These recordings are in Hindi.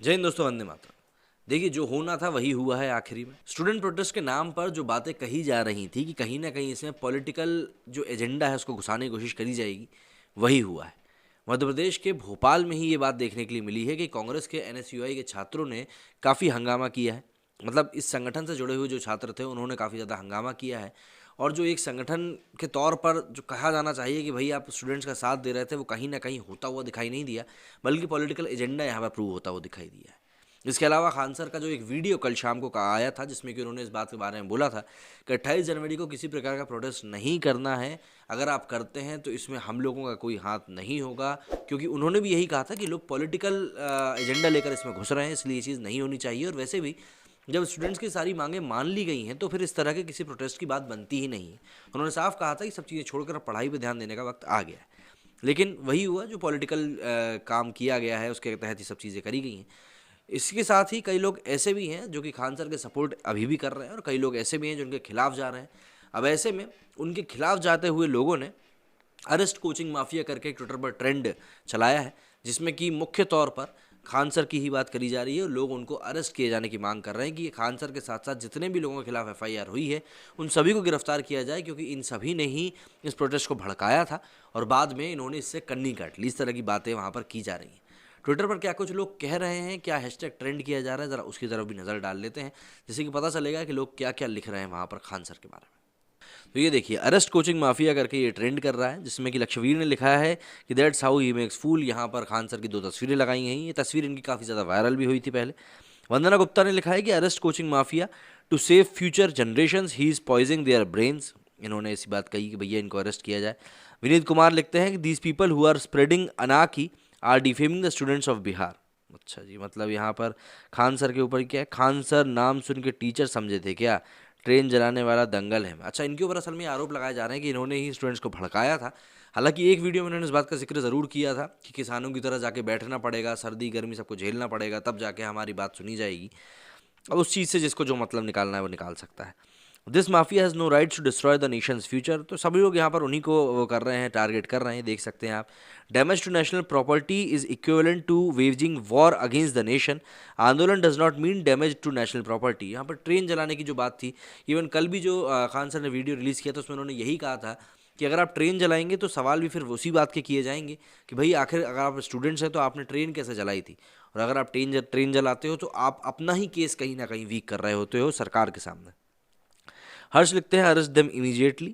जय हिंद दोस्तों, वंदे मातरम। देखिए, जो होना था वही हुआ है आखिरी में। स्टूडेंट प्रोटेस्ट के नाम पर जो बातें कही जा रही थी कि कहीं ना कहीं इसमें पॉलिटिकल जो एजेंडा है उसको घुसाने की कोशिश करी जाएगी, वही हुआ है। मध्य प्रदेश के भोपाल में ही ये बात देखने के लिए मिली है कि कांग्रेस के एनएसयूआई के छात्रों ने काफ़ी हंगामा किया है। मतलब इस संगठन से जुड़े हुए जो छात्र थे उन्होंने काफ़ी ज़्यादा हंगामा किया है। और जो एक संगठन के तौर पर जो कहा जाना चाहिए कि भाई आप स्टूडेंट्स का साथ दे रहे थे, वो कहीं ना कहीं होता हुआ दिखाई नहीं दिया, बल्कि पॉलिटिकल एजेंडा यहाँ पर प्रूव होता हुआ दिखाई दिया है। इसके अलावा खान सर का जो एक वीडियो कल शाम को कहा आया था, जिसमें कि उन्होंने इस बात के बारे में बोला था कि 28 जनवरी को किसी प्रकार का प्रोटेस्ट नहीं करना है। अगर आप करते हैं तो इसमें हम लोगों का कोई हाथ नहीं होगा, क्योंकि उन्होंने भी यही कहा था कि लोग पॉलिटिकल एजेंडा लेकर इसमें घुस रहे हैं, इसलिए ये चीज़ नहीं होनी चाहिए। और वैसे भी जब स्टूडेंट्स की सारी मांगें मान ली गई हैं तो फिर इस तरह के किसी प्रोटेस्ट की बात बनती ही नहीं है। उन्होंने साफ कहा था कि सब चीज़ें छोड़कर अब पढ़ाई पर ध्यान देने का वक्त आ गया है। लेकिन वही हुआ, जो पॉलिटिकल काम किया गया है उसके तहत ये सब चीज़ें करी गई हैं। इसके साथ ही कई लोग ऐसे भी हैं जो कि खान सर के सपोर्ट अभी भी कर रहे हैं, और कई लोग ऐसे भी हैं जो उनके खिलाफ जा रहे हैं। अब ऐसे में उनके खिलाफ जाते हुए लोगों ने अरेस्ट कोचिंग माफिया करके एक ट्विटर पर ट्रेंड चलाया है, जिसमें कि मुख्य तौर पर खान सर की ही बात करी जा रही है। और लोग उनको अरेस्ट किए जाने की मांग कर रहे हैं कि खान सर के साथ साथ जितने भी लोगों के खिलाफ एफआईआर हुई है उन सभी को गिरफ्तार किया जाए, क्योंकि इन सभी ने ही इस प्रोटेस्ट को भड़काया था और बाद में इन्होंने इससे कन्नी काट ली। इस तरह की बातें वहाँ पर की जा रही हैं। ट्विटर पर क्या कुछ लोग कह रहे हैं, क्या हैशटैग ट्रेंड किया जा रहा है, ज़रा उसकी तरफ भी नज़र डाल लेते हैं, जिससे कि पता चलेगा कि लोग क्या क्या लिख रहे हैं वहाँ पर खान सर के बारे में। तो ये देखिए, अरेस्ट कोचिंग माफिया करके ये ट्रेंड कर रहा है, जिसमें कि लक्षवीर ने लिखा है कि दैट्स हाउ ही मेक्स फूल। यहाँ पर खान सर की 2 तस्वीरें लगाई हैं। ये तस्वीर इनकी काफ़ी ज़्यादा वायरल भी हुई थी पहले। वंदना गुप्ता ने लिखा है कि arrest coaching mafia to save future generations, he is poisoning their brains. इन्होंने ऐसी बात कही कि भैया इनको अरेस्ट किया जाए। विनीत कुमार लिखते हैं कि these people who are spreading अनाकी or defaming the students of Bihar. अच्छा जी, मतलब यहाँ पर खान सर के ऊपर क्या है, खान सर नाम सुन के टीचर समझे थे क्या, ट्रेन जलाने वाला दंगल है। अच्छा, इनके ऊपर असल में आरोप लगाए जा रहे हैं कि इन्होंने ही स्टूडेंट्स को भड़काया था। हालांकि एक वीडियो में इन्होंने इस बात का जिक्र ज़रूर किया था कि किसानों की तरह जाके बैठना पड़ेगा, सर्दी गर्मी सबको झेलना पड़ेगा, तब जाके हमारी बात सुनी जाएगी। अब उस चीज़ से जिसको जो मतलब निकालना है वो निकाल सकता है। This mafia has no rights to destroy the nation's future. तो सभी लोग यहाँ पर उन्हीं को वो कर रहे हैं, टारगेट कर रहे हैं, देख सकते हैं आप। Damage to national property is equivalent to waging war against the nation. आंदोलन does not mean damage to national property. यहाँ पर ट्रेन जलाने की जो बात थी, इवन कल भी जो खान सर ने वीडियो रिलीज़ किया था उसमें उन्होंने यही कहा था कि अगर आप ट्रेन जलाएंगे तो सवाल भी फिर उसी बात के किए जाएंगे कि भाई आखिर अगर आप स्टूडेंट्स हैं तो आपने ट्रेन कैसे जलाई थी, और अगर आप ट्रेन जलाते हो तो आप अपना ही केस कहीं ना कहीं वीक कर रहे होते हो सरकार के सामने। हर्ष लिखते हैं अरेस्ट देम इमीडिएटली।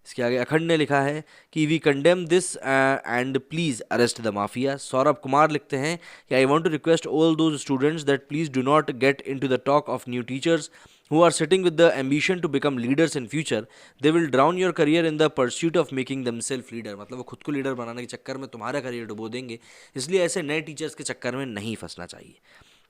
इसके आगे अखंड ने लिखा है कि we condemn this and please arrest the mafia. Saurabh Kumar लिखते हैं कि I want to request all those students that please do not get into the talk of new teachers who are sitting with the ambition to become leaders in future. They will drown your career in the pursuit of making themselves leader. मतलब वो खुद को लीडर बनाने के चक्कर में तुम्हारा करियर डुबो देंगे, इसलिए ऐसे नए टीचर्स के चक्कर में नहीं फंसना चाहिए।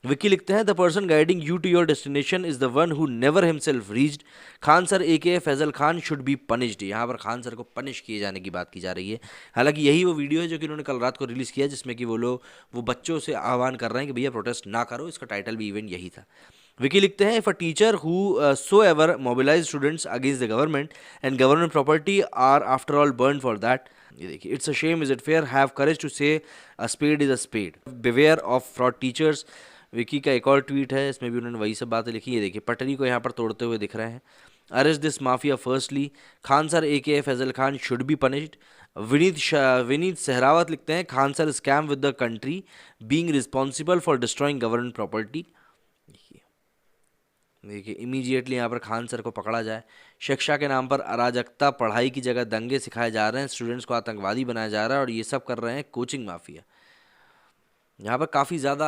विकी लिखते हैं the person guiding you to your destination is the one who never himself reached. Khan sir A Faizal Khan should be punished. यहाँ पर खान सर को पनिश किए जाने की बात की जा रही है। हालांकि यही वो वीडियो है जो कि उन्होंने कल रात को रिलीज़ किया, जिसमें कि वो बच्चों से आह्वान कर रहे हैं कि भैया प्रोटेस्ट ना करो। इसका टाइटल भी इवन यही था। विकी लिखते हैं if a teacher who so ever mobilize students against the government and government property are after all burn for that. ये देखिए, it's a shame, is it fair, have courage to say a spade is a spade, beware of fraud teachers. Vicky का एक और ट्वीट है, इसमें भी उन्होंने वही सब बातें लिखी। ये देखिए, पटरी को यहाँ पर तोड़ते हुए दिख रहे हैं। Arrest this mafia firstly, Khan sir A Faizal Khan should be punished. Vineet Sehrawat लिखते हैं Khan sir scam with the country being responsible for destroying government property. देखिए, इमीडिएटली यहाँ पर खान सर को पकड़ा जाए। शिक्षा के नाम पर अराजकता, पढ़ाई की जगह दंगे सिखाए जा रहे हैं, स्टूडेंट्स को आतंकवादी बनाया जा रहा है, और ये सब कर रहे हैं कोचिंग माफिया। यहाँ पर काफ़ी ज़्यादा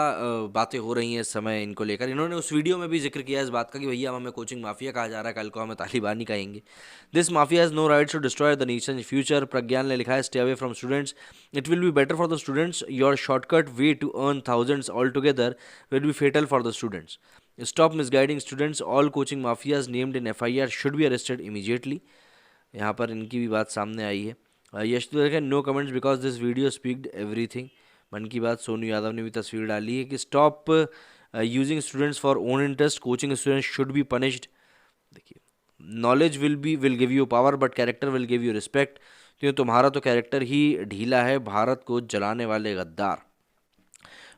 बातें हो रही हैं इस समय इनको लेकर। इन्होंने उस वीडियो में भी जिक्र किया इस बात का कि भैया हमें कोचिंग माफिया कहा जा रहा है, कल को हमें तालिबानी कहेंगे। This mafia has no rights to destroy the nation future. Pragyan ने लिखा है stay away from students, it will be better for the students, your shortcut way to earn thousands all together will be fatal for the students. Stop misguiding students, all coaching mafias named in FIR should be arrested immediately. यहाँ पर इनकी भी बात सामने आई है। Yashodhar no comments because this video स्पीक्ड everything. मन की बात सोनू यादव ने भी तस्वीर डाली है कि stop using students for own interest, coaching students should be punished. देखिए, knowledge will give you power but character will give you respect. तो तुम्हारा तो कैरेक्टर ही ढीला है, भारत को जलाने वाले गद्दार।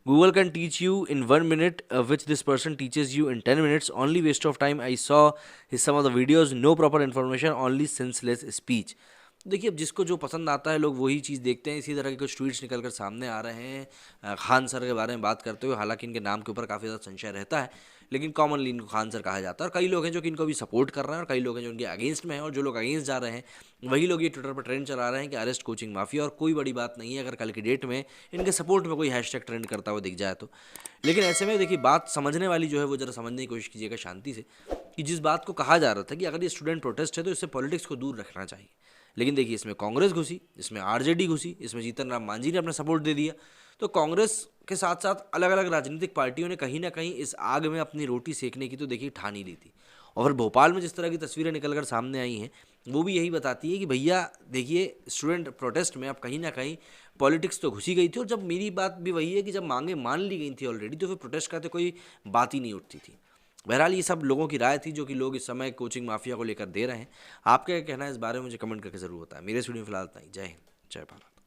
Google can teach you in 1 minute, which this person teaches you in 10 minutes. Only waste of time. I saw some of the videos, no proper information, only senseless speech. देखिए, अब जिसको जो पसंद आता है लोग वही चीज़ देखते हैं। इसी तरह के कुछ ट्वीट्स निकल कर सामने आ रहे हैं खान सर के बारे में बात करते हुए। हालांकि इनके नाम के ऊपर काफ़ी ज़्यादा संशय रहता है, लेकिन कॉमनली इनको खान सर कहा जाता है। और कई लोग हैं जो कि इनको भी सपोर्ट कर रहे हैं और कई लोग हैं जो इनके अगेंस्ट में हैं। और जो लोग अगेंस्ट जा रहे हैं वही लोग ये ट्विटर पर ट्रेंड चला रहे हैं कि अरेस्ट कोचिंग माफिया। और कोई बड़ी बात नहीं है अगर कल की डेट में इनके सपोर्ट में कोई हैशटैग ट्रेंड करता हुआ दिख जाए तो। लेकिन ऐसे में देखिए, बात समझने वाली जो है वो ज़रा समझने की कोशिश कीजिएगा शांति से, कि जिस बात को कहा जा रहा था कि अगर ये स्टूडेंट प्रोटेस्ट है तो इससे पॉलिटिक्स को दूर रखना चाहिए। लेकिन देखिए, इसमें कांग्रेस घुसी, इसमें आरजेडी घुसी, इसमें जीतन राम मांझी ने अपना सपोर्ट दे दिया। तो कांग्रेस के साथ साथ अलग अलग राजनीतिक पार्टियों ने कहीं ना कहीं इस आग में अपनी रोटी सेकने की तो देखिए ठान ही ली थी। और फिर भोपाल में जिस तरह की तस्वीरें निकल कर सामने आई हैं वो भी यही बताती है कि भैया देखिए, स्टूडेंट प्रोटेस्ट में अब कहीं ना कहीं पॉलिटिक्स तो घुसी गई थी। और जब मेरी बात भी वही है कि जब मांगे मान ली गई थी ऑलरेडी, तो फिर प्रोटेस्ट का तो कोई बात ही नहीं उठती थी। बहरहाल ये सब लोगों की राय थी जो कि लोग इस समय कोचिंग माफिया को लेकर दे रहे हैं। आपका क्या कहना है इस बारे में मुझे कमेंट करके ज़रूर बताएं। मेरे इस वीडियो में फिलहाल इतना ही। जय हिंद, जय भारत।